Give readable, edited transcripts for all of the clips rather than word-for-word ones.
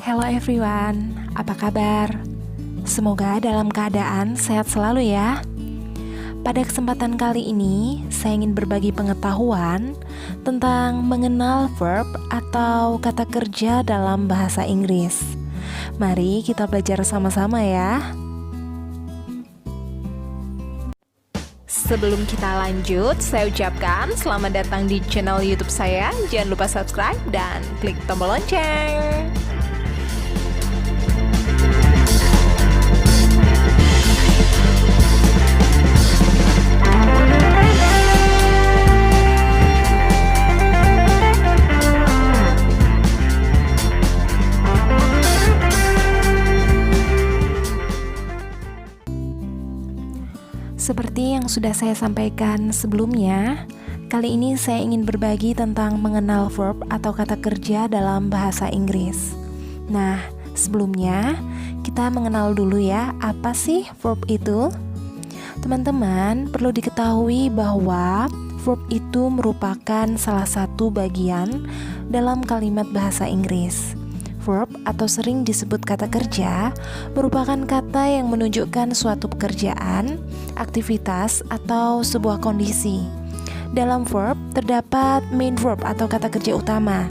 Hello everyone, apa kabar? Semoga dalam keadaan sehat selalu ya. Pada kesempatan kali ini, saya ingin berbagi pengetahuan tentang mengenal verb atau kata kerja dalam bahasa Inggris. Mari kita belajar sama-sama ya. Sebelum kita lanjut, saya ucapkan selamat datang di channel YouTube saya. Jangan lupa subscribe dan klik tombol lonceng. Seperti yang sudah saya sampaikan sebelumnya, kali ini saya ingin berbagi tentang mengenal verb atau kata kerja dalam bahasa Inggris. Nah, sebelumnya kita mengenal dulu ya, apa sih verb itu? Teman-teman, perlu diketahui bahwa verb itu merupakan salah satu bagian dalam kalimat bahasa Inggris. Verb atau sering disebut kata kerja merupakan kata yang menunjukkan suatu pekerjaan, aktivitas, atau sebuah kondisi. Dalam verb terdapat main verb atau kata kerja utama,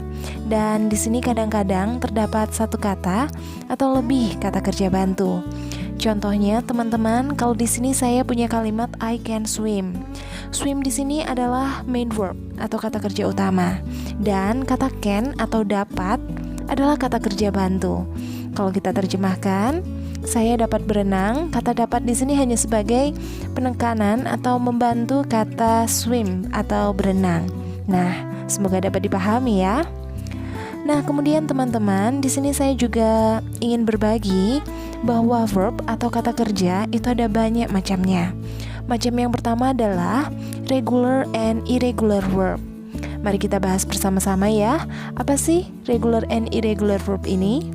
dan di sini kadang-kadang terdapat satu kata atau lebih kata kerja bantu. Contohnya, teman-teman, kalau di sini saya punya kalimat I can swim. Swim di sini adalah main verb atau kata kerja utama, dan kata can atau dapat adalah kata kerja bantu. Kalau kita terjemahkan, saya dapat berenang. Kata dapat di sini hanya sebagai penekanan atau membantu kata swim atau berenang. Nah, semoga dapat dipahami ya. Nah, kemudian teman-teman, di sini saya juga ingin berbagi bahwa verb atau kata kerja itu ada banyak macamnya. Macam yang pertama adalah regular and irregular verb. Mari kita bahas bersama-sama ya. Apa sih regular and irregular verb ini?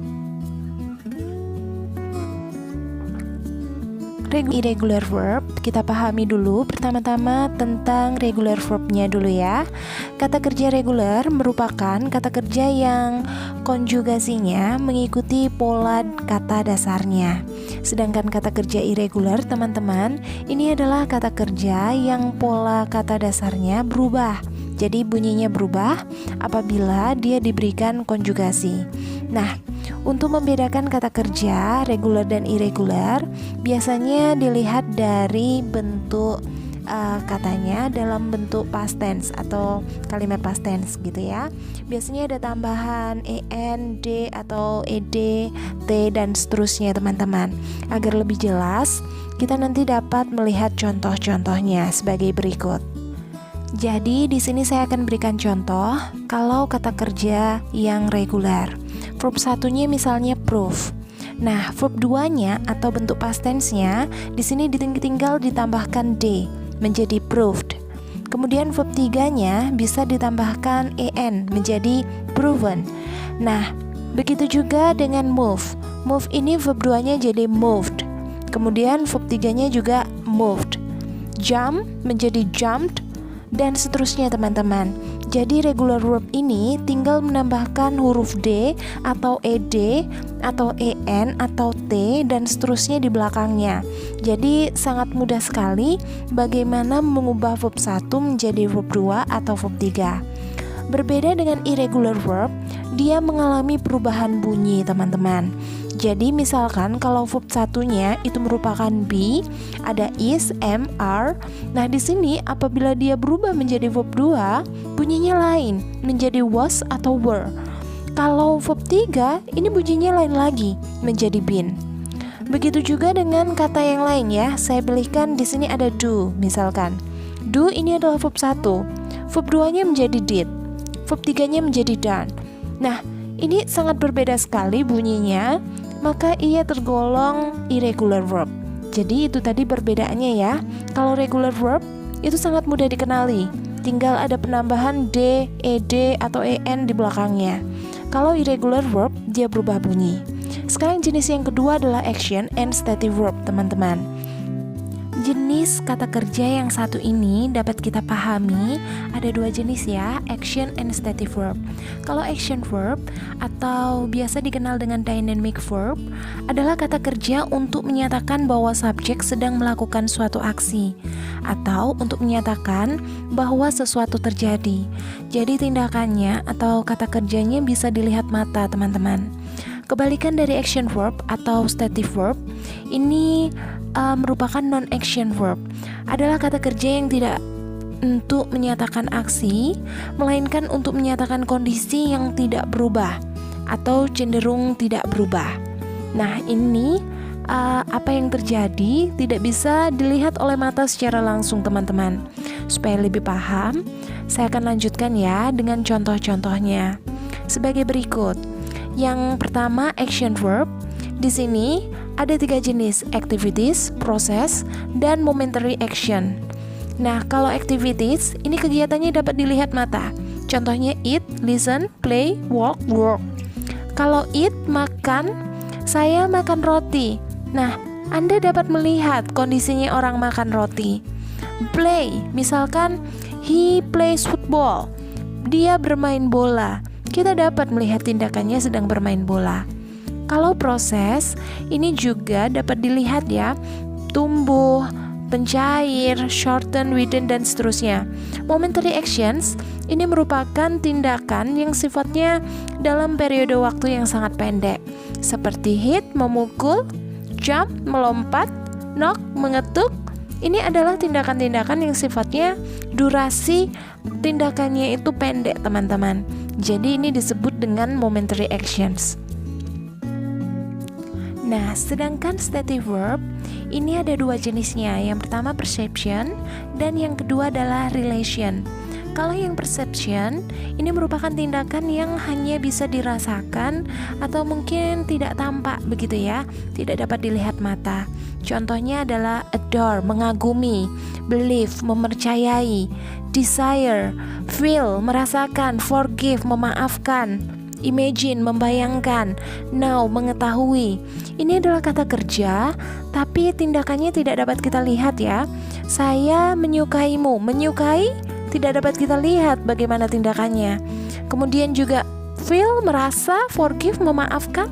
Irregular verb, kita pahami dulu pertama-tama tentang regular verbnya dulu ya. Kata kerja regular merupakan kata kerja yang konjugasinya mengikuti pola kata dasarnya. Sedangkan kata kerja irregular, teman-teman, ini adalah kata kerja yang pola kata dasarnya berubah. Jadi bunyinya berubah apabila dia diberikan konjugasi. Nah, untuk membedakan kata kerja regular dan irregular, biasanya dilihat dari bentuk katanya dalam bentuk past tense atau kalimat past tense gitu ya. Biasanya ada tambahan en, d atau ed, t dan seterusnya teman-teman. Agar lebih jelas, kita nanti dapat melihat contoh-contohnya sebagai berikut. Jadi di sini saya akan berikan contoh kalau kata kerja yang regular. Verb satunya misalnya prove. Nah, verb duanya atau bentuk past tense-nya di sini tinggal ditambahkan d menjadi proved. Kemudian verb tiganya bisa ditambahkan en menjadi proven. Nah, begitu juga dengan move. Move ini verb duanya jadi moved. Kemudian verb tiganya juga moved. Jump menjadi jumped dan seterusnya teman-teman. Jadi regular verb ini tinggal menambahkan huruf D atau ED atau EN atau T dan seterusnya di belakangnya. Jadi sangat mudah sekali bagaimana mengubah verb 1 menjadi verb 2 atau verb 3. Berbeda dengan irregular verb, dia mengalami perubahan bunyi teman-teman. Jadi misalkan kalau verb satunya itu merupakan be, ada is, am, are. Nah, di sini apabila dia berubah menjadi verb 2, bunyinya lain, menjadi was atau were. Kalau verb 3, ini bunyinya lain lagi, menjadi been. Begitu juga dengan kata yang lain ya. Saya pilihkan di sini ada do, misalkan. Do ini adalah verb 1. Verb 2-nya menjadi did. Verb 3-nya menjadi done. Nah, ini sangat berbeda sekali bunyinya, maka ia tergolong irregular verb. Jadi itu tadi perbedaannya ya. Kalau regular verb itu sangat mudah dikenali, tinggal ada penambahan d, ed atau en di belakangnya. Kalau irregular verb dia berubah bunyi. Sekarang jenis yang kedua adalah action and stative verb teman-teman. jenis kata kerja yang satu ini dapat kita pahami ada dua jenis ya, action and stative verb. Kalau action verb atau biasa dikenal dengan dynamic verb adalah kata kerja untuk menyatakan bahwa subjek sedang melakukan suatu aksi atau untuk menyatakan bahwa sesuatu terjadi. Jadi tindakannya atau kata kerjanya bisa dilihat mata, teman-teman. Kebalikan dari action verb atau stative verb, ini merupakan non-action verb. Adalah kata kerja yang tidak untuk menyatakan aksi, melainkan untuk menyatakan kondisi yang tidak berubah atau cenderung tidak berubah. Nah, ini apa yang terjadi tidak bisa dilihat oleh mata secara langsung, teman-teman. Supaya lebih paham, saya akan lanjutkan ya dengan contoh-contohnya sebagai berikut. Yang pertama, action verb. Di sini ada 3 jenis, activities, process, dan momentary action. Nah, kalau activities, ini kegiatannya dapat dilihat mata. Contohnya eat, listen, play, walk, work. Kalau eat, makan, saya makan roti. Nah, Anda dapat melihat kondisinya orang makan roti. Play, misalkan he plays football, dia bermain bola. Kita dapat melihat tindakannya sedang bermain bola. Kalau proses, ini juga dapat dilihat ya, tumbuh, pencair, shorten, widen, dan seterusnya. Momentary actions, ini merupakan tindakan yang sifatnya dalam periode waktu yang sangat pendek, seperti hit, memukul, jump, melompat, knock, mengetuk. Ini adalah tindakan-tindakan yang sifatnya durasi tindakannya itu pendek, teman-teman. Jadi ini disebut dengan momentary actions. Nah, sedangkan stative verb ini ada 2 jenisnya. Yang pertama perception dan yang kedua adalah relation. Kalau yang perception ini merupakan tindakan yang hanya bisa dirasakan atau mungkin tidak tampak begitu ya, tidak dapat dilihat mata. Contohnya adalah adore, mengagumi, believe, mempercayai, desire, feel, merasakan, forgive, memaafkan, imagine, membayangkan, know, mengetahui. Ini adalah kata kerja, tapi tindakannya tidak dapat kita lihat ya. Saya menyukaimu, menyukai tidak dapat kita lihat bagaimana tindakannya. Kemudian juga feel, merasa, forgive, memaafkan,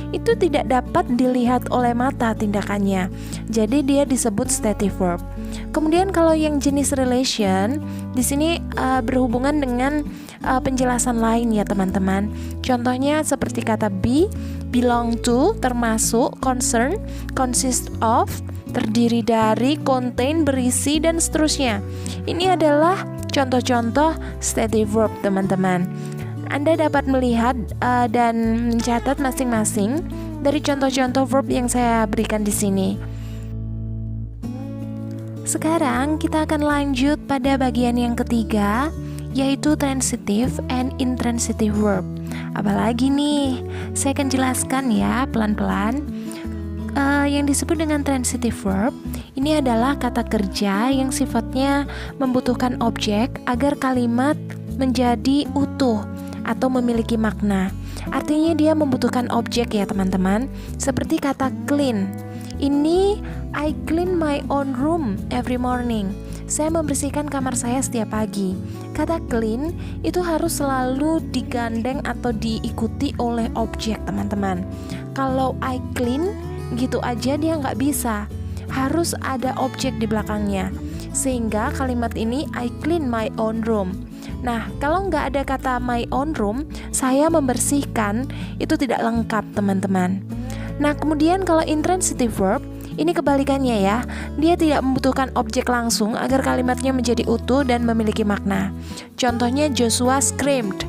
itu tidak dapat dilihat oleh mata tindakannya. Jadi dia disebut stative verb. Kemudian kalau yang jenis relation, di sini berhubungan dengan penjelasan lain ya teman-teman. Contohnya seperti kata be, belong to, termasuk, concern, consist of, terdiri dari, contain, berisi, dan seterusnya. Ini adalah contoh-contoh stative verb, teman-teman. Anda dapat melihat dan mencatat masing-masing dari contoh-contoh verb yang saya berikan di sini. Sekarang kita akan lanjut pada bagian yang ketiga, yaitu transitive and intransitive verb. Apalagi nih, saya akan jelaskan ya pelan-pelan. Yang disebut dengan transitive verb ini adalah kata kerja yang sifatnya membutuhkan objek agar kalimat menjadi utuh atau memiliki makna. Artinya dia membutuhkan objek ya teman-teman. Seperti kata clean. Ini I clean my own room every morning. Saya membersihkan kamar saya setiap pagi. Kata clean itu harus selalu digandeng atau diikuti oleh objek, teman-teman. Kalau I clean gitu aja dia nggak bisa. Harus ada objek di belakangnya. Sehingga kalimat ini I clean my own room. Nah, kalau nggak ada kata my own room, saya membersihkan, itu tidak lengkap, teman-teman. Nah, kemudian kalau intransitive verb, ini kebalikannya ya. Dia tidak membutuhkan objek langsung agar kalimatnya menjadi utuh dan memiliki makna. Contohnya Joshua screamed.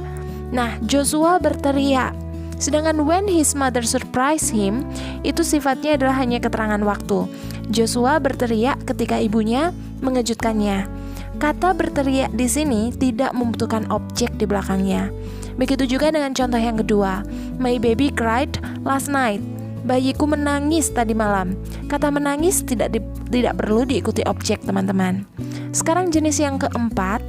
Nah, Joshua berteriak. Sedangkan when his mother surprised him, itu sifatnya adalah hanya keterangan waktu. Joshua berteriak ketika ibunya mengejutkannya. Kata berteriak di sini tidak membutuhkan objek di belakangnya. Begitu juga dengan contoh yang kedua. My baby cried last night. Bayiku menangis tadi malam. Kata menangis tidak perlu diikuti objek, teman-teman. Sekarang jenis yang keempat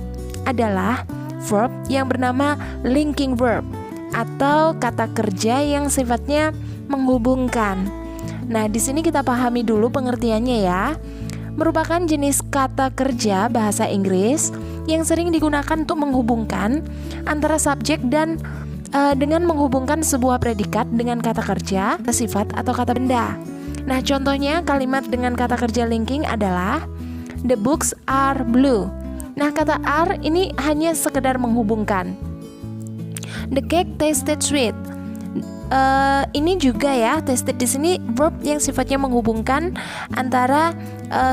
adalah verb yang bernama linking verb atau kata kerja yang sifatnya menghubungkan. Nah, di sini kita pahami dulu pengertiannya ya. merupakan jenis kata kerja bahasa Inggris yang sering digunakan untuk menghubungkan antara subjek dan dengan menghubungkan sebuah predikat dengan kata kerja, sifat, atau kata benda. Nah, contohnya kalimat dengan kata kerja linking adalah the books are blue. Nah, kata are ini hanya sekedar menghubungkan. The cake tasted sweet. Ini juga ya, tasted di sini verb yang sifatnya menghubungkan antara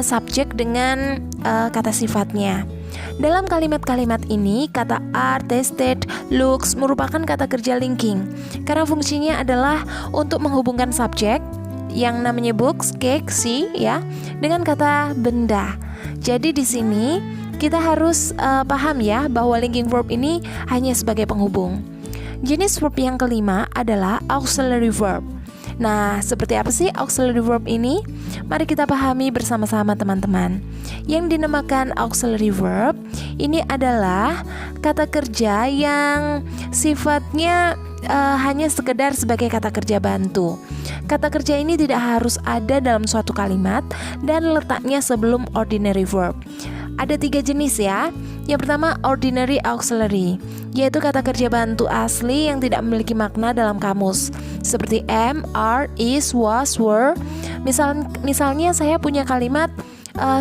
subjek dengan kata sifatnya. Dalam kalimat-kalimat ini, kata are, tasted, looks merupakan kata kerja linking karena fungsinya adalah untuk menghubungkan subjek yang namanya books, cake, see ya dengan kata benda. Jadi di sini kita harus paham ya bahwa linking verb ini hanya sebagai penghubung. Jenis verb yang kelima adalah auxiliary verb. Nah, seperti apa sih auxiliary verb ini? Mari kita pahami bersama-sama teman-teman. Yang dinamakan auxiliary verb ini adalah kata kerja yang sifatnya hanya sekedar sebagai kata kerja bantu. Kata kerja ini tidak harus ada dalam suatu kalimat dan letaknya sebelum ordinary verb. Ada 3 jenis ya. Yang pertama ordinary auxiliary, yaitu kata kerja bantu asli yang tidak memiliki makna dalam kamus, seperti am, are, is, was, were. Misalnya saya punya kalimat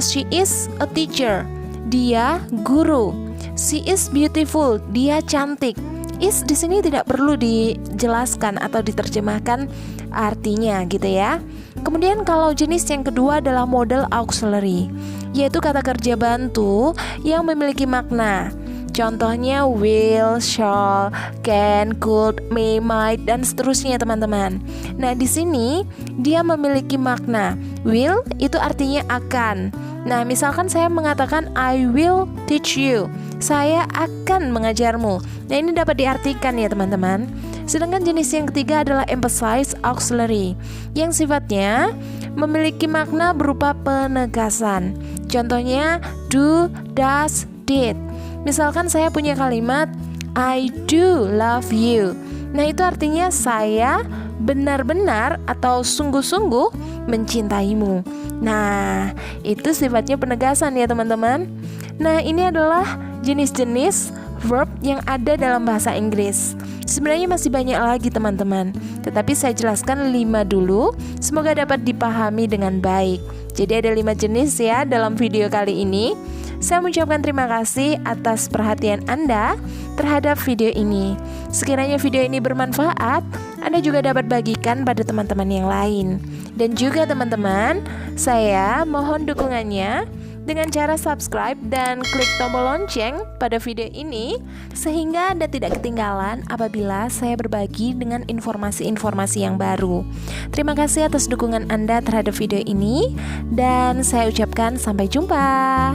she is a teacher, dia guru. She is beautiful, dia cantik. Is di sini tidak perlu dijelaskan atau diterjemahkan artinya gitu ya. Kemudian kalau jenis yang kedua adalah modal auxiliary, yaitu kata kerja bantu yang memiliki makna. Contohnya will, shall, can, could, may, might, dan seterusnya teman-teman. Nah di sini dia memiliki makna. Will itu artinya akan. Nah misalkan saya mengatakan I will teach you, saya akan mengajarmu. Nah ini dapat diartikan ya teman-teman. Sedangkan jenis yang ketiga adalah emphasize auxiliary, yang sifatnya memiliki makna berupa penegasan. Contohnya do, does, did. Misalkan saya punya kalimat I do love you. Nah itu artinya saya benar-benar atau sungguh-sungguh mencintaimu. Nah itu sifatnya penegasan ya teman-teman. Nah ini adalah jenis-jenis verb yang ada dalam bahasa Inggris. Sebenarnya masih banyak lagi teman-teman, tetapi saya jelaskan 5 dulu. Semoga dapat dipahami dengan baik. Jadi ada 5 jenis ya dalam video kali ini. Saya mengucapkan terima kasih atas perhatian Anda terhadap video ini. Sekiranya video ini bermanfaat, Anda juga dapat bagikan pada teman-teman yang lain. Dan juga teman-teman, saya mohon dukungannya dengan cara subscribe dan klik tombol lonceng pada video ini, sehingga Anda tidak ketinggalan apabila saya berbagi dengan informasi-informasi yang baru. Terima kasih atas dukungan Anda terhadap video ini, dan saya ucapkan sampai jumpa.